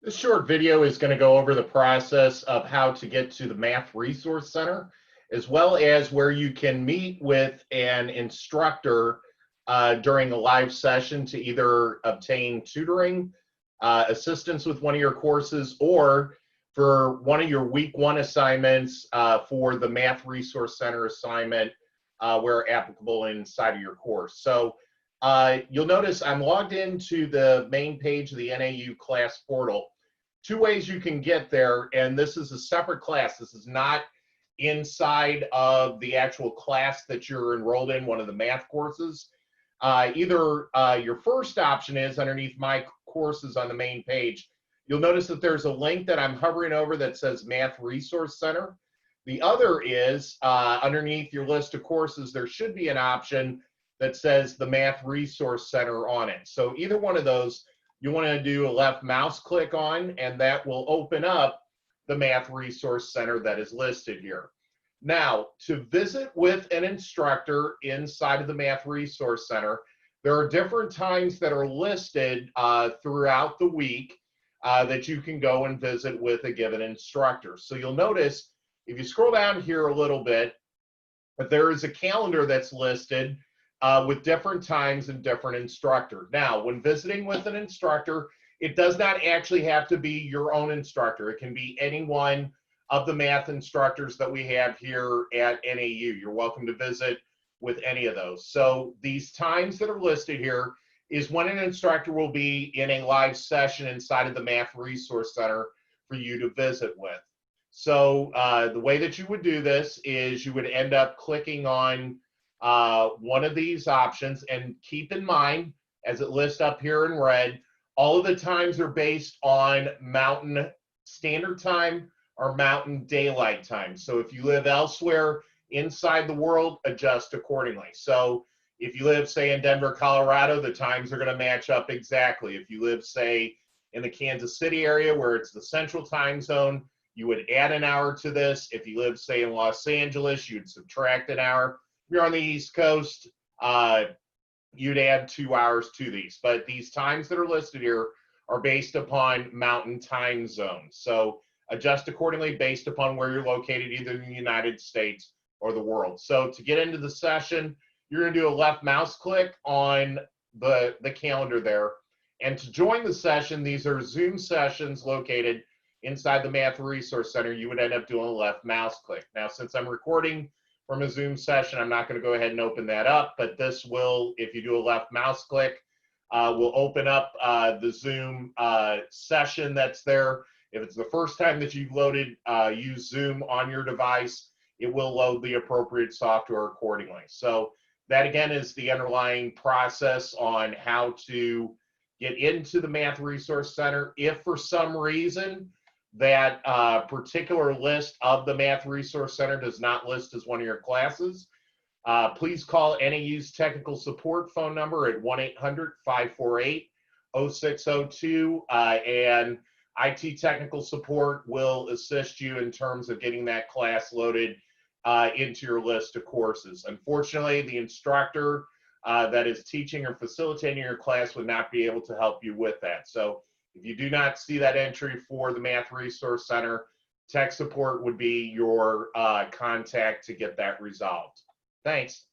This short video is going to go over the process of how to get to the Math Resource Center, as well as where you can meet with an instructor during a live session to either obtain tutoring, assistance with one of your courses, or for one of your week one assignments for the Math Resource Center assignment where applicable inside of your course. So you'll notice I'm logged into the main page of the NAU class portal. Two ways you can get there, and this is a separate class. This is not inside of the actual class that you're enrolled in, one of the math courses. Either your first option is underneath my courses on the main page. You'll notice that there's a link that I'm hovering over that says Math Resource Center. The other is underneath your list of courses, there should be an option that says the Math Resource Center on it. So either one of those, you want to do a left mouse click on, and that will open up the Math Resource Center that is listed here. Now, to visit with an instructor inside of the Math Resource Center, there are different times that are listed throughout the week that you can go and visit with a given instructor. So you'll notice, if you scroll down here a little bit, that there is a calendar that's listed with different times and different instructor. Now, when visiting with an instructor, it does not actually have to be your own instructor. It can be any one of the math instructors that we have here at NAU. You're welcome to visit with any of those. So these times that are listed here is when an instructor will be in a live session inside of the Math Resource Center for you to visit with. So the way that you would do this is you would end up clicking on one of these options, and keep in mind, as it lists up here in red, all of the times are based on Mountain Standard Time or Mountain Daylight Time. So if you live elsewhere inside the world, adjust accordingly. So if you live, say, in Denver, Colorado, the times are going to match up exactly. If you live, say, in the Kansas City area where it's the Central Time Zone, you would add an hour to this. If you live, say, in Los Angeles, you'd subtract an hour. If you're on the East Coast, you'd add 2 hours to these. But these times that are listed here are based upon Mountain Time Zone. So adjust accordingly based upon where you're located, either in the United States or the world. So to get into the session, you're going to do a left mouse click on the calendar there. And to join the session, these are Zoom sessions located inside the Math Resource Center. You would end up doing a left mouse click. Now, since I'm recording from a Zoom session, I'm not going to go ahead and open that up, but this will, if you do a left mouse click, will open up the Zoom session that's there. If it's the first time that you've used Zoom on your device, it will load the appropriate software accordingly. So that, again, is the underlying process on how to get into the Math Resource Center. If for some reason that particular list of the Math Resource Center does not list as one of your classes, please call NAU's technical support phone number at 1-800-548-0602, and IT technical support will assist you in terms of getting that class loaded into your list of courses. Unfortunately, the instructor that is teaching or facilitating your class would not be able to help you with that. So if you do not see that entry for the Math Resource Center, tech support would be your contact to get that resolved. Thanks.